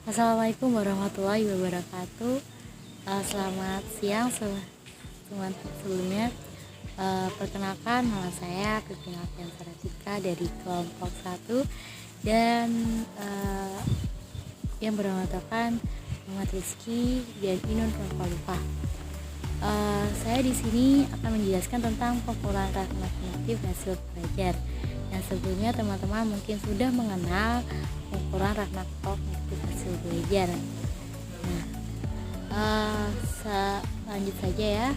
Assalamualaikum warahmatullahi wabarakatuh. Selamat siang teman sebelumnya. Perkenalkan, nama saya Pipin Alfian Saratika dari kelompok 1 dan yang beranggotakan Muhammad Rizky dan Inun Nurfalifah. Saya di sini akan menjelaskan tentang pengumpulan ragnar kognitif hasil belajar. Yang sebelumnya teman-teman mungkin sudah mengenal pengumpulan ragnar kognitif hasil belajar. Lanjut saja ya.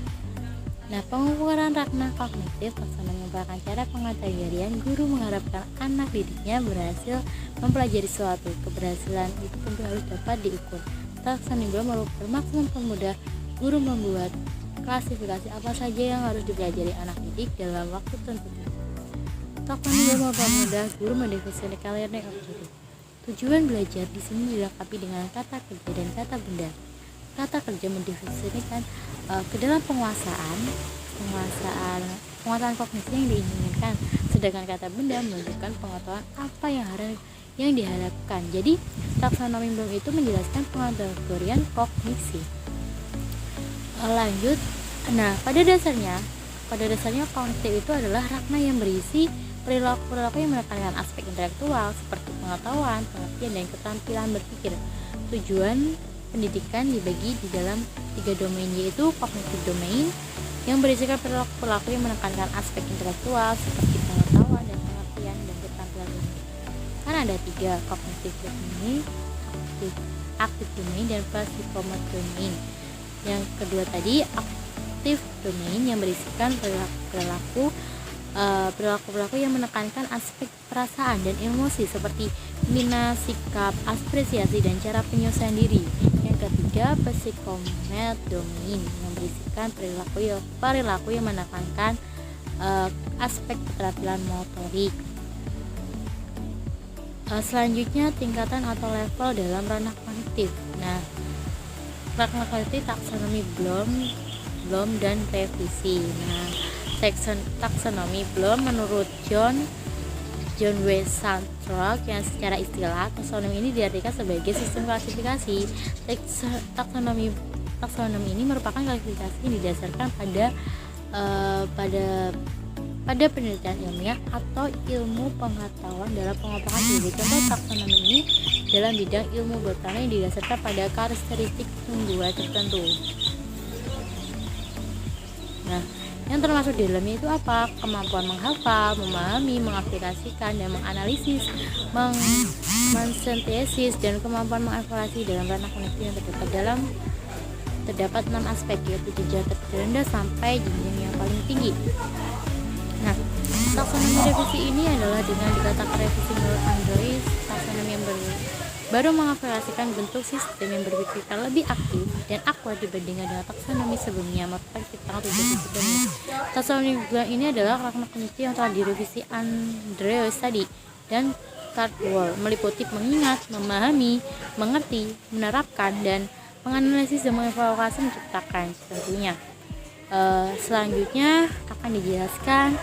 Nah, pengumpulan ragnar kognitif taksonomi merupakan cara pengajarian guru mengharapkan anak didiknya berhasil mempelajari sesuatu. Keberhasilan itu tentu harus dapat diukur. Taksonomi bermaksud mempermudah guru membuat klasifikasi apa saja yang harus dipelajari anak didik dalam waktu tertentu. Taksonomi mempermudah guru mendefinisikan learning objective. Tujuan belajar di sini dilengkapi dengan kata kerja dan kata benda. Kata kerja mendefinisikan ke dalam penguasaan kognisi yang diinginkan, sedangkan kata benda menunjukkan pengetahuan apa yang diharapkan. Jadi taksonomi Bloom itu menjelaskan pengategorian kognisi. Lanjut. Nah, pada dasarnya kognitif itu adalah ragnar yang berisi perilaku yang menekankan aspek intelektual seperti pengetahuan, pengertian, dan keterampilan berpikir. Tujuan pendidikan dibagi di dalam 3 domain, yaitu cognitive domain yang berisikan perilaku yang menekankan aspek intelektual seperti pengetahuan dan pengertian dan keterampilan berpikir. Kan ada 3, cognitive domain, active domain, dan psychomotor domain. Yang kedua tadi active domain yang berisikan perilaku yang menekankan aspek perasaan dan emosi seperti minat, sikap, apresiasi, dan cara penyelesaian diri. Yang ketiga, psychomotor domain yang berisikan perilaku yang menekankan aspek keterampilan motorik. Selanjutnya, tingkatan atau level dalam ranah kognitif. Nah, ragnar kognitif taksonomi Bloom dan revisi. Nah, taksonomi Bloom menurut John W. Sandrock yang secara istilah taksonomi ini diartikan sebagai sistem klasifikasi. Taksonomi ini merupakan klasifikasi yang didasarkan pada penelitian ilmiah atau ilmu pengetahuan dalam pengembangan diri. Contoh taksonomi ini dalam bidang ilmu botani yang didasarkan pada karakteristik tumbuhan tertentu. Nah, yang termasuk di dalamnya itu apa? Kemampuan menghafal, memahami, mengaplikasikan, dan menganalisis, mensintesis, dan kemampuan mengevaluasi dalam ranah kognitif yang terdapat 6 aspek, yaitu jenjang terendah sampai jenjang yang paling tinggi. Nah, taksonomi revisi ini adalah dengan dikatakan revisi menurut Andrews, taksonomi yang baru mengaplikasikan bentuk sistem yang berpikir lebih aktif dan akurat dibandingkan dengan taksonomi sebelumnya. Merupakan ciptaan tujuh sistem. Taksonomi ini adalah ragnar kognitif yang telah direvisi Andrews tadi dan Cardwell, meliputi mengingat, memahami, mengerti, menerapkan, dan menganalisis dan mengevaluasi menciptakan tentunya. Selanjutnya akan dijelaskan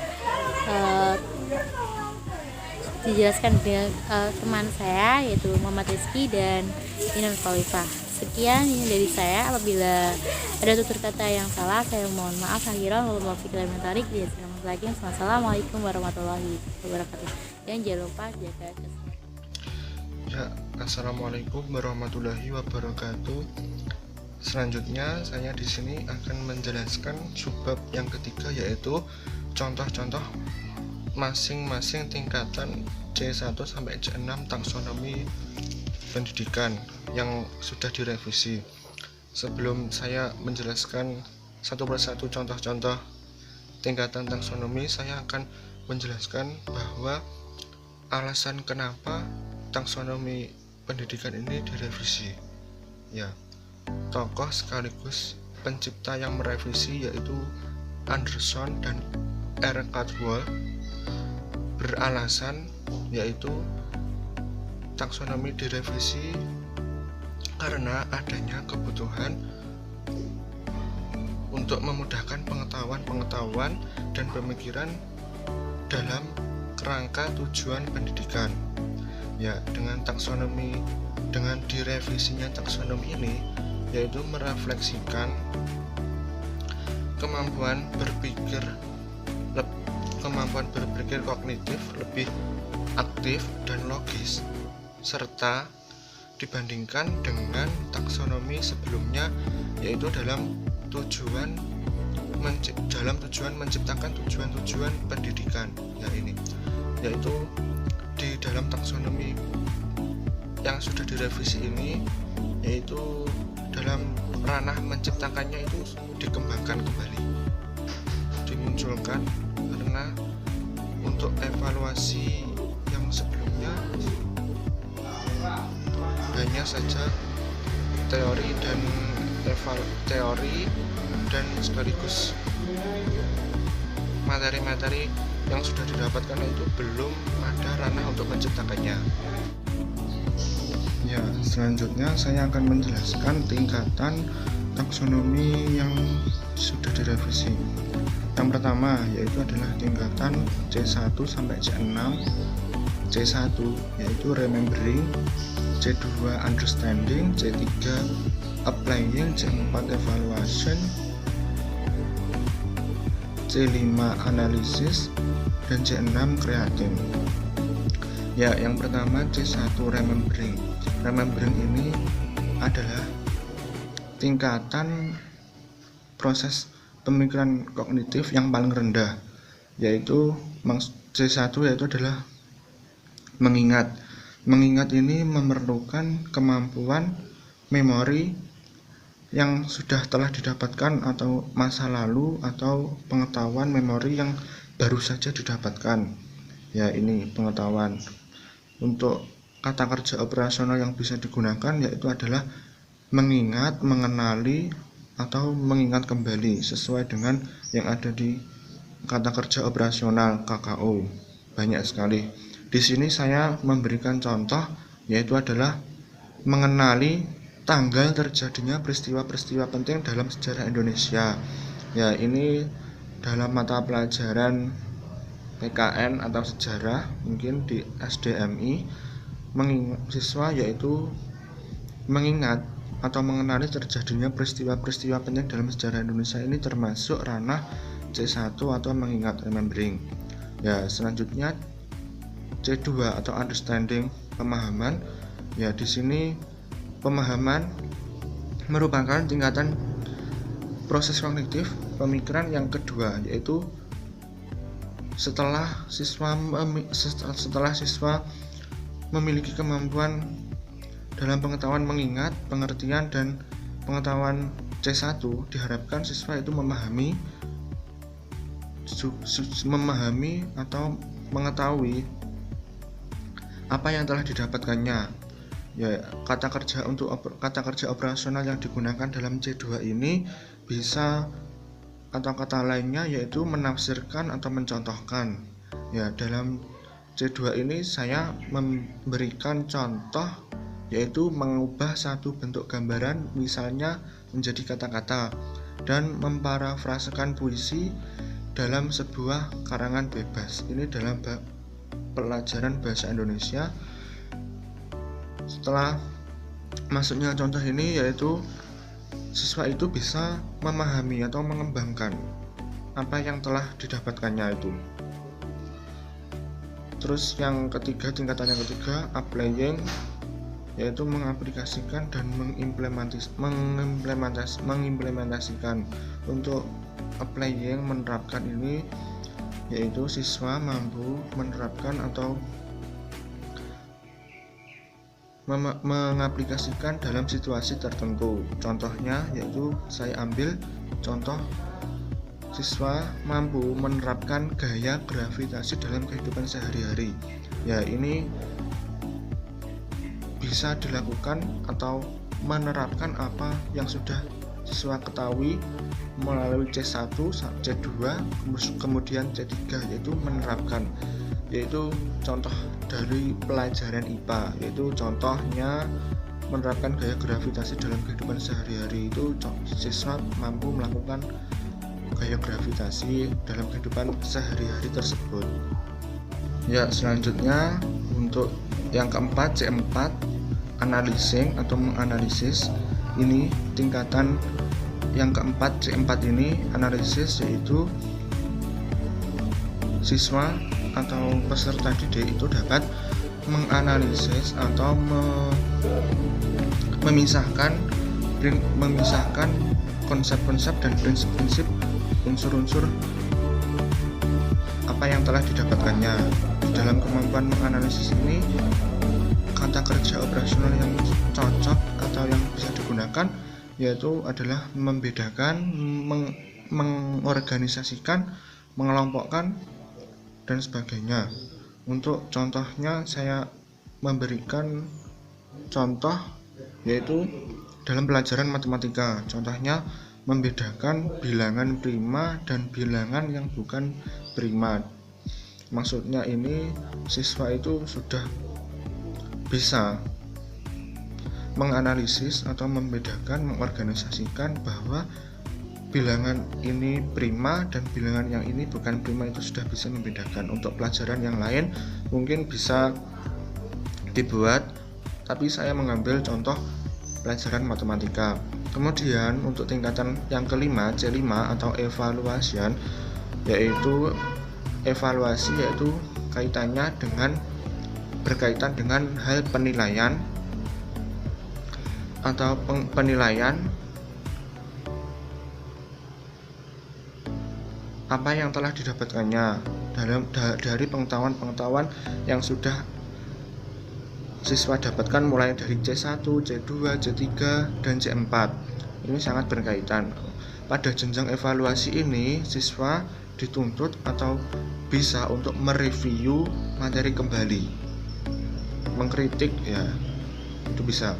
dengan teman saya, yaitu Muhammad Rizky dan Inun Nurfalifah. Sekian ini dari saya. Apabila ada tutur kata yang salah, saya mohon maaf. Akhirnya lalu mau pikir tarik dia selamat lagi. Assalamualaikum warahmatullahi wabarakatuh. Dan jangan lupa jaga kesehatan. Ya, assalamualaikum warahmatullahi wabarakatuh. Selanjutnya saya di sini akan menjelaskan subbab yang ketiga, yaitu contoh-contoh masing-masing tingkatan C1 sampai C6 taksonomi pendidikan yang sudah direvisi. Sebelum saya menjelaskan satu persatu contoh-contoh tingkatan taksonomi, saya akan menjelaskan bahwa alasan kenapa taksonomi pendidikan ini direvisi. Ya, tokoh sekaligus pencipta yang merevisi yaitu Anderson dan R. Cardwell beralasan yaitu taksonomi direvisi karena adanya kebutuhan untuk memudahkan pengetahuan dan pemikiran dalam kerangka tujuan pendidikan. Ya, dengan direvisinya taksonomi ini yaitu merefleksikan kemampuan berpikir kognitif lebih aktif dan logis, serta dibandingkan dengan taksonomi sebelumnya, yaitu dalam tujuan menciptakan tujuan pendidikan. Yaitu di dalam taksonomi yang sudah direvisi ini, yaitu dalam ranah menciptakannya itu dikembangkan kembali, dimunculkan, karena untuk evaluasi yang sebelumnya hanya saja teori dan sekaligus materi-materi yang sudah didapatkan itu belum ada ranah untuk menciptakannya. Ya, selanjutnya saya akan menjelaskan tingkatan taksonomi yang sudah direvisi. Yang pertama yaitu adalah tingkatan C1 sampai C6. C1 yaitu remembering, C2 understanding, C3 applying, C4 evaluation, C5 analysis, dan C6 creating. Ya, yang pertama C1 remembering. Remembering ini adalah tingkatan proses pemikiran kognitif yang paling rendah, yaitu C1 yaitu adalah mengingat. Mengingat ini memerlukan kemampuan memori yang sudah telah didapatkan atau masa lalu atau pengetahuan memori yang baru saja didapatkan. Ya, ini pengetahuan. Untuk kata kerja operasional yang bisa digunakan yaitu adalah mengingat, mengenali, atau mengingat kembali sesuai dengan yang ada di kata kerja operasional KKO. Banyak sekali. Di sini saya memberikan contoh yaitu adalah mengenali tanggal terjadinya peristiwa-peristiwa penting dalam sejarah Indonesia. Ya, ini dalam mata pelajaran PKN atau sejarah mungkin di SDMI, siswa yaitu mengingat atau mengenali terjadinya peristiwa-peristiwa penting dalam sejarah Indonesia. Ini termasuk ranah C1 atau mengingat, remembering. Ya, selanjutnya C2 atau understanding, pemahaman. Ya, di sini pemahaman merupakan tingkatan proses kognitif pemikiran yang kedua, yaitu setelah siswa memiliki kemampuan dalam pengetahuan mengingat, pengertian, dan pengetahuan C1, diharapkan siswa itu memahami atau mengetahui apa yang telah didapatkannya. Ya, kata kerja operasional yang digunakan dalam C2 ini bisa, atau kata lainnya yaitu menafsirkan atau mencontohkan. Ya, dalam C2 ini saya memberikan contoh yaitu mengubah satu bentuk gambaran misalnya menjadi kata-kata dan memparafrasekan puisi dalam sebuah karangan bebas. Ini dalam pelajaran bahasa Indonesia. Setelah masuknya contoh ini, yaitu siswa itu bisa memahami atau mengembangkan apa yang telah didapatkannya itu. Terus yang ketiga, tingkatan yang ketiga, applying, yaitu mengaplikasikan dan mengimplementasikan. Untuk applying, menerapkan ini, yaitu siswa mampu menerapkan atau mengaplikasikan dalam situasi tertentu. Contohnya yaitu saya ambil contoh siswa mampu menerapkan gaya gravitasi dalam kehidupan sehari-hari. Ya, ini bisa dilakukan atau menerapkan apa yang sudah siswa ketahui melalui C1, C2, kemudian C3, yaitu menerapkan. Yaitu contoh dari pelajaran IPA, yaitu contohnya menerapkan gaya gravitasi dalam kehidupan sehari-hari. Itu siswa mampu melakukan gaya gravitasi dalam kehidupan sehari-hari tersebut. Ya, selanjutnya Untuk yang keempat C4 analyzing atau menganalisis, ini tingkatan yang keempat C4 ini analisis, yaitu siswa atau peserta didik itu dapat menganalisis atau memisahkan konsep-konsep dan prinsip-prinsip, unsur-unsur apa yang telah didapatkannya. Di dalam kemampuan menganalisis ini, kata kerja operasional yang cocok atau yang bisa digunakan yaitu adalah membedakan, mengorganisasikan, mengelompokkan, dan sebagainya. Untuk contohnya saya memberikan contoh yaitu dalam pelajaran matematika. Contohnya membedakan bilangan prima dan bilangan yang bukan prima. Maksudnya ini siswa itu sudah bisa menganalisis atau membedakan, mengorganisasikan bahwa bilangan ini prima dan bilangan yang ini bukan prima, itu sudah bisa membedakan. Untuk pelajaran yang lain mungkin bisa dibuat, tapi saya mengambil contoh pelajaran matematika. Kemudian untuk tingkatan yang kelima C5 atau evaluation, yaitu evaluasi yaitu berkaitan dengan hal penilaian atau penilaian apa yang telah didapatkannya dari pengetahuan yang sudah siswa dapatkan mulai dari C1, C2, C3, dan C4. Ini sangat berkaitan. Pada jenjang evaluasi ini, siswa dituntut atau bisa untuk mereview materi kembali, mengkritik, ya itu bisa.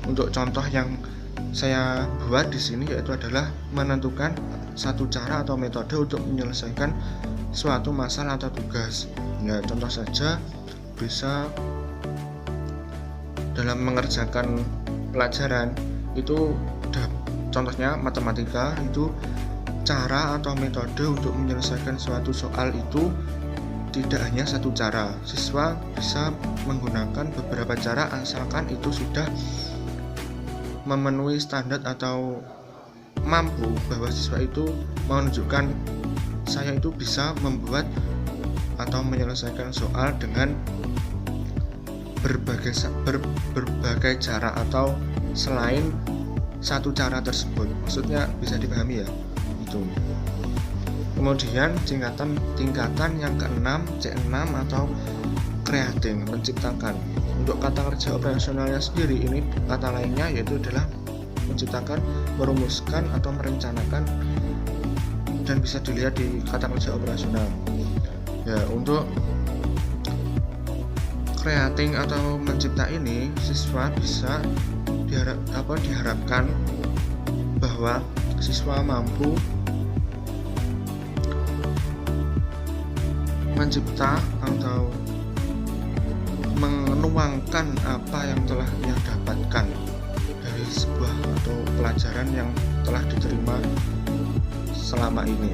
Untuk contoh yang saya buat di sini yaitu adalah menentukan satu cara atau metode untuk menyelesaikan suatu masalah atau tugas. Ya, contoh saja bisa dalam mengerjakan pelajaran itu, contohnya matematika itu cara atau metode untuk menyelesaikan suatu soal itu tidak hanya satu cara. Siswa bisa menggunakan beberapa cara asalkan itu sudah memenuhi standar atau mampu bahwa siswa itu menunjukkan saya itu bisa membuat atau menyelesaikan soal dengan berbagai cara atau selain satu cara tersebut. Maksudnya bisa dipahami ya itu. Kemudian tingkatan yang keenam C6 atau creating, menciptakan. Untuk kata kerja operasionalnya sendiri, ini kata lainnya yaitu adalah menciptakan, merumuskan atau merencanakan, dan bisa dilihat di kata kerja operasional. Ya, untuk creating atau mencipta ini, siswa bisa diharapkan bahwa siswa mampu mencipta atau menuangkan apa yang telah ia dapatkan dari sebuah atau pelajaran yang telah diterima selama ini.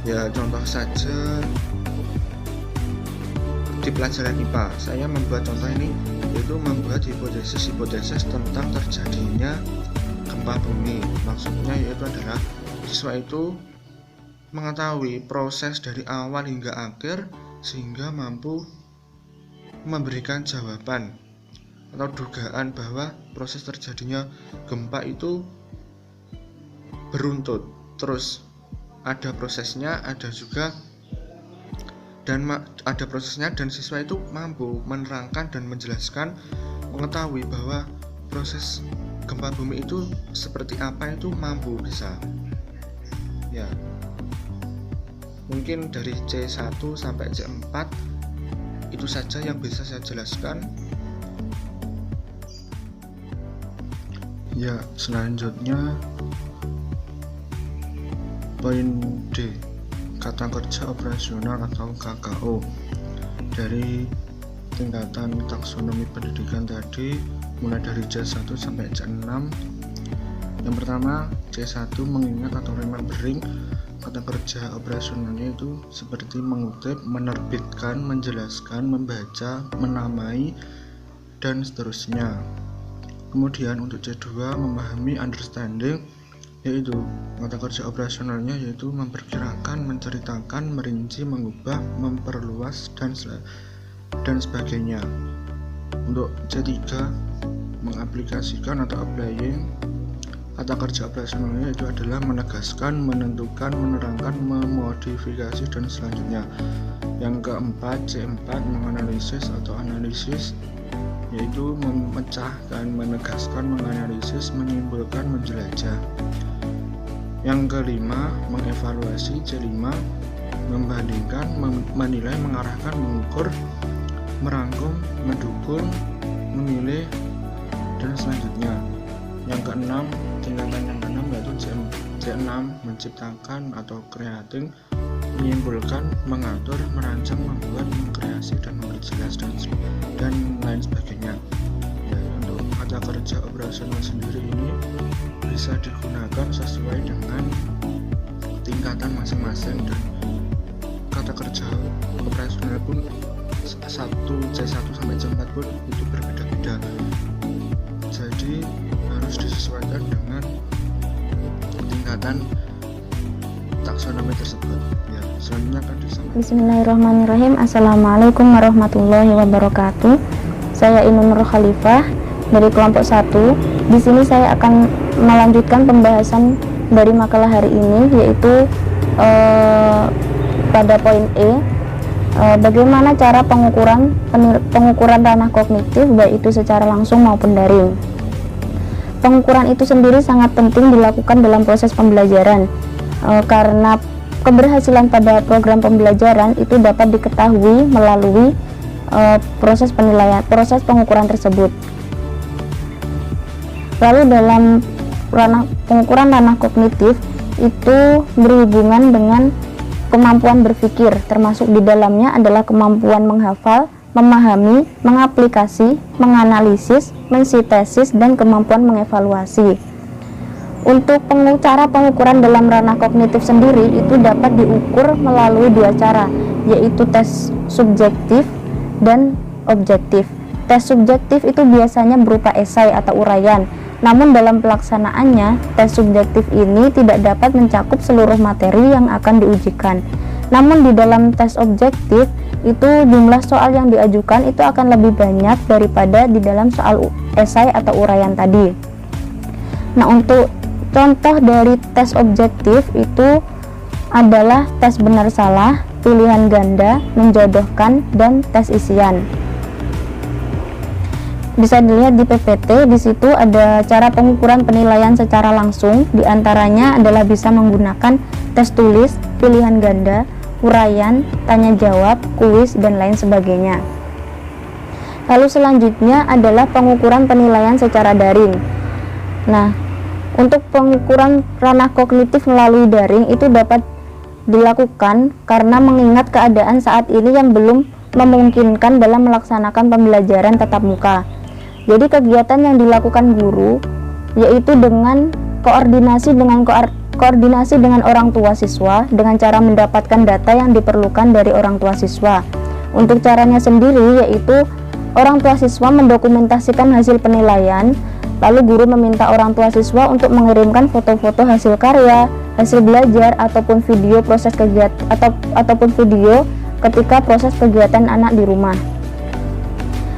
Ya, contoh saja di pelajaran IPA, saya membuat contoh ini yaitu membuat hipotesis tentang terjadinya gempa bumi. Maksudnya yaitu adalah siswa itu mengetahui proses dari awal hingga akhir sehingga mampu memberikan jawaban atau dugaan bahwa proses terjadinya gempa itu beruntut, terus ada prosesnya, ada prosesnya dan siswa itu mampu menerangkan dan menjelaskan, mengetahui bahwa proses gempa bumi itu seperti apa, itu mampu bisa. Ya, mungkin dari C1 sampai C4 itu saja yang bisa saya jelaskan. Ya, selanjutnya poin D, kata kerja operasional atau KKO. Dari tingkatan taksonomi pendidikan tadi, mulai dari C1 sampai C6. Yang pertama, C1 mengingat atau remembering kata kerja operasionalnya itu seperti mengutip, menerbitkan, menjelaskan, membaca, menamai, dan seterusnya. Kemudian untuk C2 memahami, understanding, yaitu kata kerja operasionalnya yaitu memperkirakan, menceritakan, merinci, mengubah, memperluas, dan sebagainya. Untuk C3 mengaplikasikan atau applying, kata kerja operasionalnya itu adalah menegaskan, menentukan, menerangkan, memodifikasi, dan selanjutnya. Yang keempat, C4 menganalisis atau analisis, yaitu memecahkan, menegaskan, menganalisis, menyimpulkan, menjelajah. Yang kelima, mengevaluasi. C5 membandingkan, menilai, mengarahkan, mengukur, merangkum, mendukung, memilih, dan selanjutnya. Yang keenam, tingkatan yang keenam yaitu C6 menciptakan atau creating, menyimpulkan, mengatur, merancang, membuat, mengkreasi, dan memperjelas, dan lain sebagainya. Ya, untuk kata kerja operasional sendiri ini bisa digunakan sesuai dengan tingkatan masing-masing, dan kata kerja operasional pun C1 sampai C4 pun itu berbeda-beda, jadi harus disesuaikan dengan tingkatan taksonomi tersebut. Ya, selanjutnya akan disampaikan. Bismillahirrahmanirrahim. Assalamualaikum warahmatullahi wabarakatuh. Saya Inun Nur Khalifah dari kelompok 1. Di sini saya akan melanjutkan pembahasan dari makalah hari ini, yaitu pada poin E, bagaimana cara pengukuran ranah kognitif, baik itu secara langsung maupun daring. Pengukuran itu sendiri sangat penting dilakukan dalam proses pembelajaran, karena keberhasilan pada program pembelajaran itu dapat diketahui melalui proses pengukuran tersebut. Lalu dalam pengukuran ranah kognitif itu berhubungan dengan kemampuan berpikir, termasuk di dalamnya adalah kemampuan menghafal, memahami, mengaplikasi, menganalisis, mensintesis, dan kemampuan mengevaluasi. Untuk cara pengukuran dalam ranah kognitif sendiri itu dapat diukur melalui dua cara, yaitu tes subjektif dan objektif. Tes subjektif itu biasanya berupa esai atau uraian, namun dalam pelaksanaannya tes subjektif ini tidak dapat mencakup seluruh materi yang akan diujikan. Namun di dalam tes objektif itu jumlah soal yang diajukan itu akan lebih banyak daripada di dalam soal esai atau uraian tadi. Nah, untuk contoh dari tes objektif itu adalah tes benar salah, pilihan ganda, menjodohkan, dan tes isian. Bisa dilihat di PPT, di situ ada cara pengukuran penilaian secara langsung, diantaranya adalah bisa menggunakan tes tulis, pilihan ganda, uraian, tanya jawab, kuis, dan lain sebagainya. Lalu selanjutnya adalah pengukuran penilaian secara daring. Nah, untuk pengukuran ranah kognitif melalui daring itu dapat dilakukan karena mengingat keadaan saat ini yang belum memungkinkan dalam melaksanakan pembelajaran tatap muka. Jadi kegiatan yang dilakukan guru yaitu dengan koordinasi dengan orang tua siswa dengan cara mendapatkan data yang diperlukan dari orang tua siswa. Untuk caranya sendiri yaitu orang tua siswa mendokumentasikan hasil penilaian, lalu guru meminta orang tua siswa untuk mengirimkan foto-foto hasil karya, hasil belajar, ataupun video proses kegiatan ataupun video ketika proses kegiatan anak di rumah.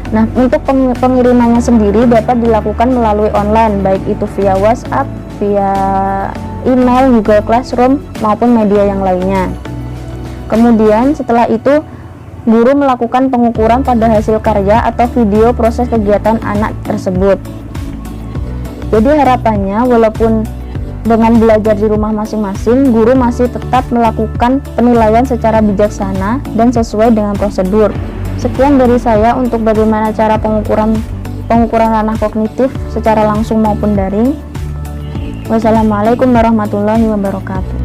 Nah, untuk pengirimannya sendiri dapat dilakukan melalui online, baik itu via WhatsApp, via email, Google Classroom, maupun media yang lainnya. Kemudian setelah itu guru melakukan pengukuran pada hasil karya atau video proses kegiatan anak tersebut. Jadi harapannya walaupun dengan belajar di rumah masing-masing, guru masih tetap melakukan penilaian secara bijaksana dan sesuai dengan prosedur. Sekian dari saya untuk bagaimana cara pengukuran ranah kognitif secara langsung maupun daring. Wassalamualaikum warahmatullahi wabarakatuh.